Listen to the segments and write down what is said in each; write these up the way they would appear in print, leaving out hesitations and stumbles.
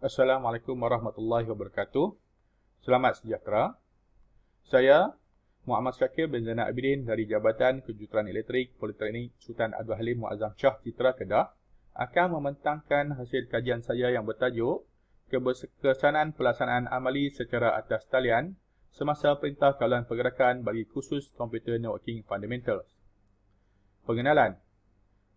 Assalamualaikum warahmatullahi wabarakatuh. Selamat sejahtera. Saya Muhammad Syakir bin Zainal Abidin dari Jabatan Kejuruteraan Elektrik Politeknik Sultan Abdul Halim Muazzam Shah Citra Kedah akan membentangkan hasil kajian saya yang bertajuk Keberkesanan Pelaksanaan Amali secara atas talian semasa Perintah Kawalan Pergerakan bagi Kursus Computer Networking Fundamentals. Pengenalan.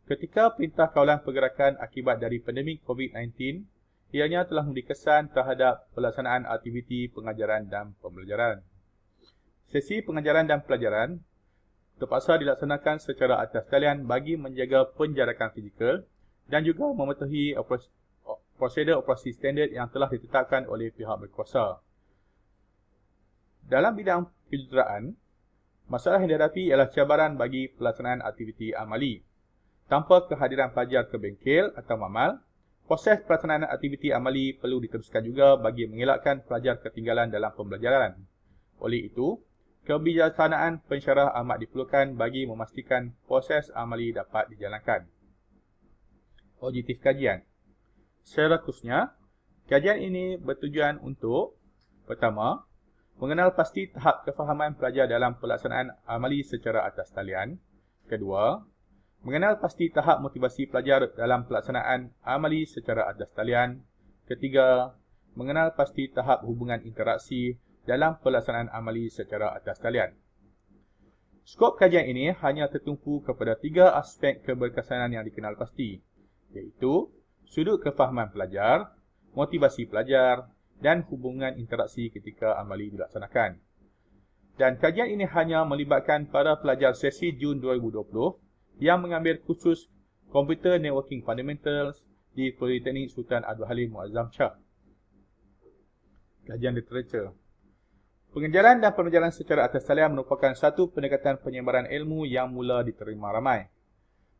Ketika Perintah Kawalan Pergerakan akibat dari pandemik COVID-19, ianya telah memberi kesan terhadap pelaksanaan aktiviti pengajaran dan pembelajaran. Sesi pengajaran dan pelajaran terpaksa dilaksanakan secara atas talian bagi menjaga penjarakan fizikal dan juga mematuhi prosedur operasi standard yang telah ditetapkan oleh pihak berkuasa. Dalam bidang kejuruteraan, masalah yang dihadapi ialah cabaran bagi pelaksanaan aktiviti amali. Tanpa kehadiran pelajar ke bengkel atau mamal, proses pelaksanaan aktiviti amali perlu diteruskan juga bagi mengelakkan pelajar ketinggalan dalam pembelajaran. Oleh itu, kebijaksanaan pensyarah amat diperlukan bagi memastikan proses amali dapat dijalankan. Objektif kajian. Secara khususnya, kajian ini bertujuan untuk: pertama, mengenal pasti tahap kefahaman pelajar dalam pelaksanaan amali secara atas talian. Kedua, mengenal pasti tahap motivasi pelajar dalam pelaksanaan amali secara atas talian. Ketiga, mengenal pasti tahap hubungan interaksi dalam pelaksanaan amali secara atas talian. Skop kajian ini hanya tertumpu kepada 3 aspek keberkesanan yang dikenal pasti, iaitu sudut kefahaman pelajar, motivasi pelajar dan hubungan interaksi ketika amali dilaksanakan. Dan kajian ini hanya melibatkan para pelajar sesi Jun 2020 yang mengambil kursus Computer Networking Fundamentals di Politeknik Sultan Abdul Halim Muazzam Shah. Kajian literatur. Pengajaran dan pembelajaran secara atas talian merupakan satu pendekatan penyebaran ilmu yang mula diterima ramai.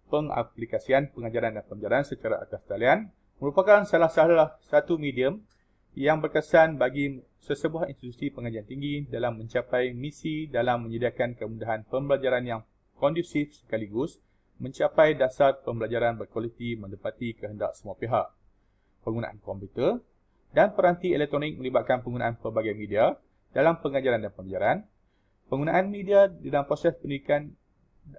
Pengaplikasian pengajaran dan pembelajaran secara atas talian merupakan salah satu medium yang berkesan bagi sesebuah institusi pengajian tinggi dalam mencapai misi dalam menyediakan kemudahan pembelajaran yang kondusif sekaligus mencapai dasar pembelajaran berkualiti menepati kehendak semua pihak. Penggunaan komputer dan peranti elektronik melibatkan penggunaan pelbagai media dalam pengajaran dan pembelajaran. Penggunaan media dalam proses pendidikan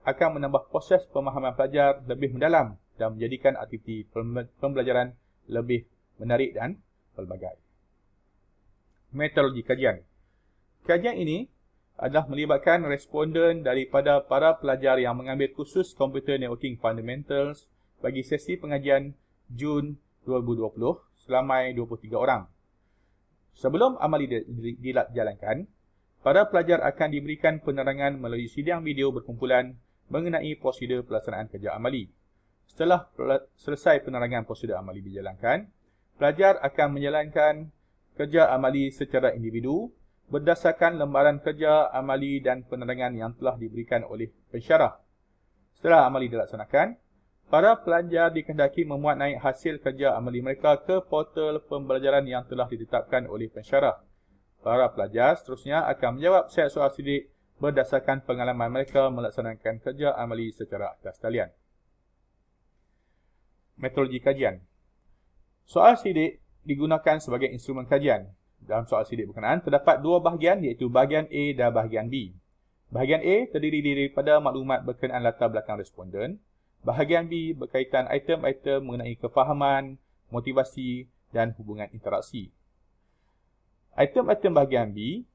akan menambah proses pemahaman pelajar lebih mendalam dan menjadikan aktiviti pembelajaran lebih menarik dan pelbagai. Metodologi kajian. Kajian ini adalah melibatkan responden daripada para pelajar yang mengambil kursus Computer Networking Fundamentals bagi sesi pengajian Jun 2020 selama 23 orang. Sebelum amali dijalankan, para pelajar akan diberikan penerangan melalui sidang video berkumpulan mengenai prosedur pelaksanaan kerja amali. Setelah selesai penerangan prosedur amali dijalankan, pelajar akan menjalankan kerja amali secara individu berdasarkan lembaran kerja amali dan penerangan yang telah diberikan oleh pensyarah. Setelah amali dilaksanakan, para pelajar dikehendaki memuat naik hasil kerja amali mereka ke portal pembelajaran yang telah ditetapkan oleh pensyarah. Para pelajar seterusnya akan menjawab set soal sidik berdasarkan pengalaman mereka melaksanakan kerja amali secara atas talian. Metodologi kajian. Soal sidik digunakan sebagai instrumen kajian. Dalam soal sidik berkenaan, terdapat 2 bahagian iaitu bahagian A dan bahagian B. Bahagian A terdiri daripada maklumat berkenaan latar belakang responden. Bahagian B berkaitan item-item mengenai kefahaman, motivasi dan hubungan interaksi. Item-item bahagian B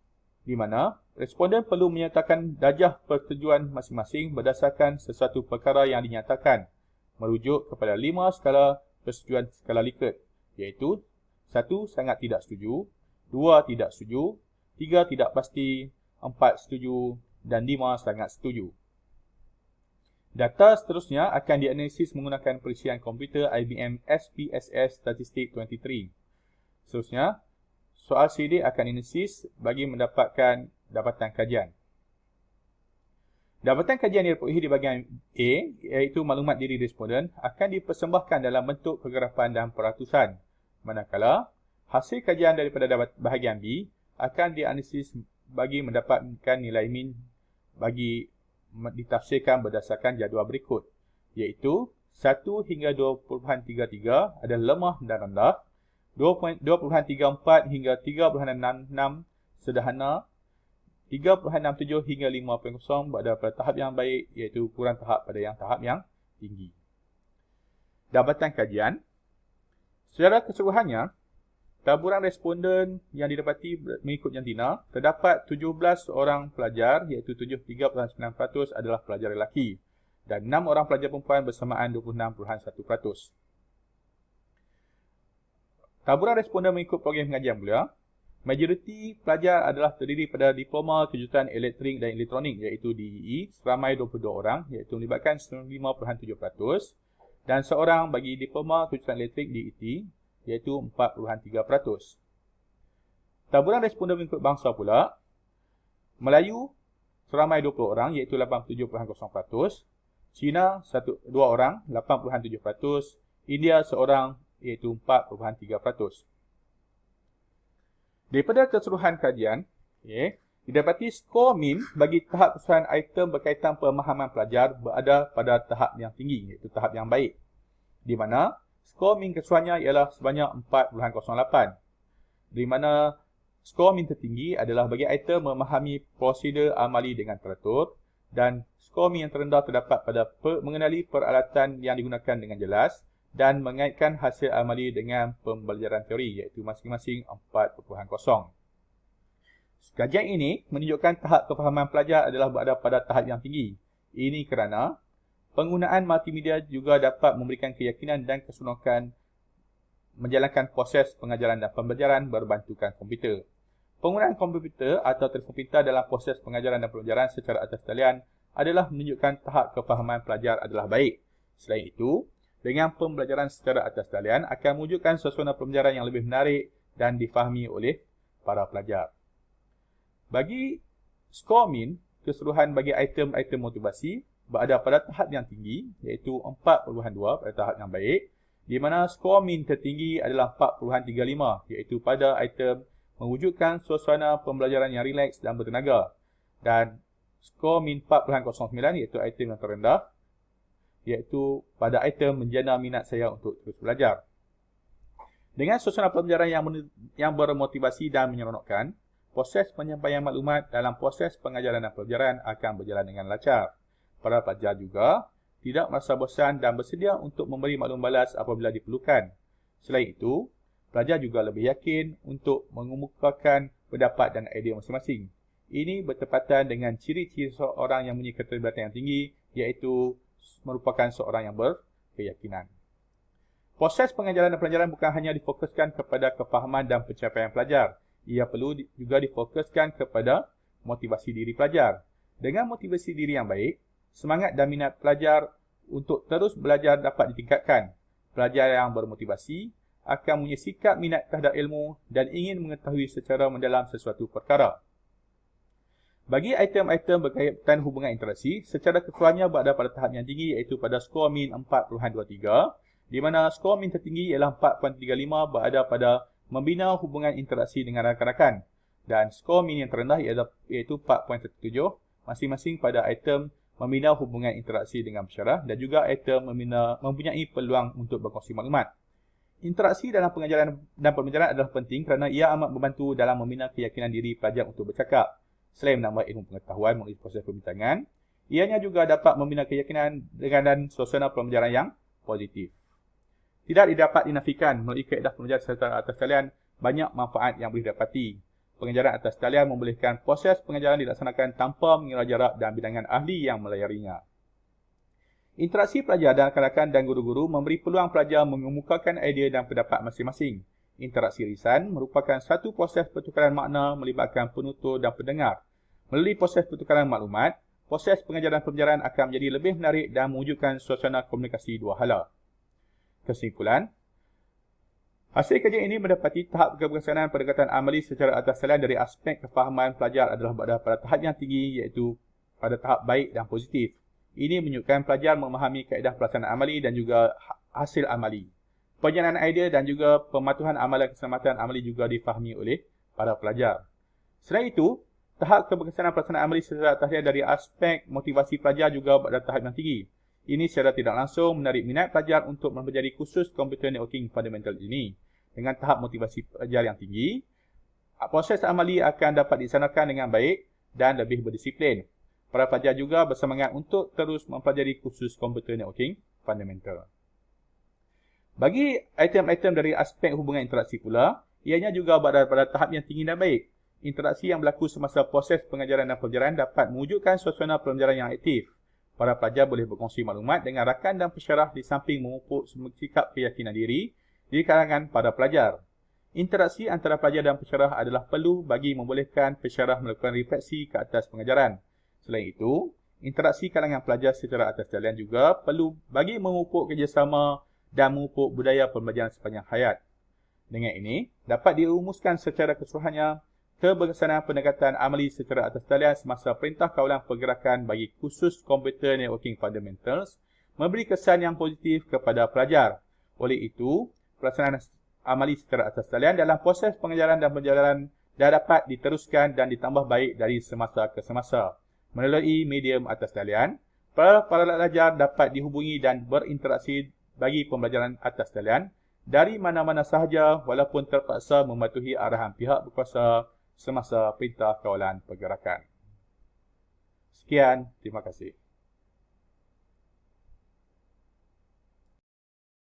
di mana responden perlu menyatakan darjah persetujuan masing-masing berdasarkan sesuatu perkara yang dinyatakan, merujuk kepada 5 skala persetujuan skala Likert, iaitu 1. Sangat tidak setuju, 2. Tidak setuju, 3. Tidak pasti, 4. Setuju dan 5. Sangat setuju. Data seterusnya akan dianalisis menggunakan perisian komputer IBM SPSS Statistik 23. Seterusnya, soal sidik akan dianalisis bagi mendapatkan dapatan kajian. Dapatan kajian yang diperolehi di bahagian A, iaitu maklumat diri responden, akan dipersembahkan dalam bentuk kegerapan dan peratusan. Manakala, hasil kajian daripada bahagian B akan dianalisis bagi mendapatkan nilai min bagi ditafsirkan berdasarkan jadual berikut, iaitu 1 hingga 2.33 adalah lemah dan rendah, 2.34 hingga 3.66 sederhana, 3.67 hingga 5.0 berada pada tahap yang baik, iaitu kurang tahap pada tahap yang tinggi. Dapatan kajian. Secara keseluruhannya, taburan responden yang didapati mengikut jantina, terdapat 17 orang pelajar, iaitu 73.9% adalah pelajar lelaki dan 6 orang pelajar perempuan bersamaan 26.1%. Taburan responden mengikut program pengajian pula, majoriti pelajar adalah terdiri pada Diploma Kejuruteraan Elektrik dan Elektronik iaitu DEE seramai 22 orang iaitu melibatkan 95.7% dan seorang bagi Diploma Kejuruteraan Elektrik DET iaitu 4.3%. Taburan responden mengikut bangsa pula, Melayu seramai 20 orang iaitu 87.0%, Cina 2 orang 8.7%, India seorang iaitu 4.3%. Daripada keseluruhan kajian, didapati skor min bagi tahap keseluruhan item berkaitan pemahaman pelajar berada pada tahap yang tinggi, iaitu tahap yang baik. Di mana skor min keseluruhannya ialah sebanyak 4.08. Di mana skor min tertinggi adalah bagi item memahami prosedur amali dengan teratur dan skor min yang terendah terdapat pada mengenali peralatan yang digunakan dengan jelas dan mengaitkan hasil amali dengan pembelajaran teori iaitu masing-masing 4.0. Kajian ini menunjukkan tahap kefahaman pelajar adalah berada pada tahap yang tinggi. Ini kerana penggunaan multimedia juga dapat memberikan keyakinan dan keseronokan menjalankan proses pengajaran dan pembelajaran berbantukan komputer. Penggunaan komputer atau telefon pintar dalam proses pengajaran dan pembelajaran secara atas talian adalah menunjukkan tahap kefahaman pelajar adalah baik. Selain itu, dengan pembelajaran secara atas talian akan mewujudkan suasana pembelajaran yang lebih menarik dan difahami oleh para pelajar. Bagi skor min, keseluruhan bagi item-item motivasi berada pada tahap yang tinggi iaitu 4.2 pada tahap yang baik, di mana skor min tertinggi adalah 4.35 iaitu pada item mewujudkan suasana pembelajaran yang rileks dan bertenaga, dan skor min 4.09 iaitu item yang terendah iaitu pada item menjana minat saya untuk terus belajar. Dengan suasana pembelajaran yang bermotivasi dan menyeronokkan, proses penyampaian maklumat dalam proses pengajaran dan pembelajaran akan berjalan dengan lancar. Para pelajar juga tidak merasa bosan dan bersedia untuk memberi maklum balas apabila diperlukan. Selain itu, pelajar juga lebih yakin untuk mengemukakan pendapat dan idea masing-masing. Ini bertepatan dengan ciri-ciri seorang yang mempunyai keterlibatan yang tinggi, iaitu merupakan seorang yang berkeyakinan. Proses pengajaran dan pelajaran bukan hanya difokuskan kepada kefahaman dan pencapaian pelajar. Ia perlu juga difokuskan kepada motivasi diri pelajar. Dengan motivasi diri yang baik, semangat dan minat pelajar untuk terus belajar dapat ditingkatkan. Pelajar yang bermotivasi akan mempunyai sikap minat terhadap ilmu dan ingin mengetahui secara mendalam sesuatu perkara. Bagi item-item berkaitan hubungan interaksi, secara keseluruhannya berada pada tahap yang tinggi iaitu pada skor min 4.23, di mana skor min tertinggi ialah 4.35 berada pada membina hubungan interaksi dengan rakan-rakan, dan skor min yang terendah iaitu 4.17, masing-masing pada item membina hubungan interaksi dengan pesyarah dan juga item mempunyai peluang untuk berkongsi maklumat. Interaksi dalam pengajaran dan pembelajaran adalah penting kerana ia amat membantu dalam membina keyakinan diri pelajar untuk bercakap. Selain menambah ilmu pengetahuan melalui proses perbincangan, ianya juga dapat membina keyakinan dan suasana pembelajaran yang positif. Tidak didapat dinafikan melalui kaedah pembelajaran secara atas talian banyak manfaat yang boleh didapati. Pengajaran atas talian membolehkan proses pengajaran dilaksanakan tanpa mengira jarak dan bilangan ahli yang melayarinya. Interaksi pelajar dan rakan-rakan dan guru-guru memberi peluang pelajar mengemukakan idea dan pendapat masing-masing. Interaksi lisan merupakan satu proses pertukaran makna melibatkan penutur dan pendengar. Melalui proses pertukaran maklumat, proses pengajaran pembelajaran akan menjadi lebih menarik dan mewujudkan suasana komunikasi dua hala. Kesimpulan, hasil kajian ini mendapati tahap keberhasilan pendekatan amali secara atas talian dari aspek kefahaman pelajar adalah berada pada tahap yang tinggi iaitu pada tahap baik dan positif. Ini menunjukkan pelajar memahami kaedah pelaksanaan amali dan juga hasil amali. Penjalanan idea dan juga pematuhan amalan keselamatan amali juga difahami oleh para pelajar. Selain itu, tahap keberhasilan pelaksanaan amali secara atas talian dari aspek motivasi pelajar juga pada tahap yang tinggi. Ini secara tidak langsung menarik minat pelajar untuk mempelajari kursus komputer networking fundamental ini. dengan tahap motivasi pelajar yang tinggi, proses amali akan dapat dilaksanakan dengan baik dan lebih berdisiplin. Para pelajar juga bersemangat untuk terus mempelajari kursus komputer networking fundamental. Bagi item-item dari aspek hubungan interaksi pula, ianya juga berada pada tahap yang tinggi dan baik. Interaksi yang berlaku semasa proses pengajaran dan pelajaran dapat mewujudkan suasana pembelajaran yang aktif. Para pelajar boleh berkongsi maklumat dengan rakan dan pensyarah di samping memupuk sikap keyakinan diri di kalangan para pelajar. Interaksi antara pelajar dan pensyarah adalah perlu bagi membolehkan pensyarah melakukan refleksi ke atas pengajaran. Selain itu, interaksi kalangan pelajar secara atas talian juga perlu bagi memupuk kerjasama dan memupuk budaya pembelajaran sepanjang hayat. Dengan ini, dapat dirumuskan secara keseluruhannya keberkesanan pendekatan amali secara atas talian semasa Perintah Kawalan Pergerakan bagi kursus Computer Networking Fundamentals memberi kesan yang positif kepada pelajar. Oleh itu, pelaksanaan amali secara atas talian dalam proses pengajaran dan pembelajaran dah dapat diteruskan dan ditambah baik dari semasa ke semasa. Melalui medium atas talian, para pelajar dapat dihubungi dan berinteraksi bagi pembelajaran atas talian dari mana-mana sahaja walaupun terpaksa mematuhi arahan pihak berkuasa semasa Perintah Kawalan Pergerakan. Sekian, terima kasih.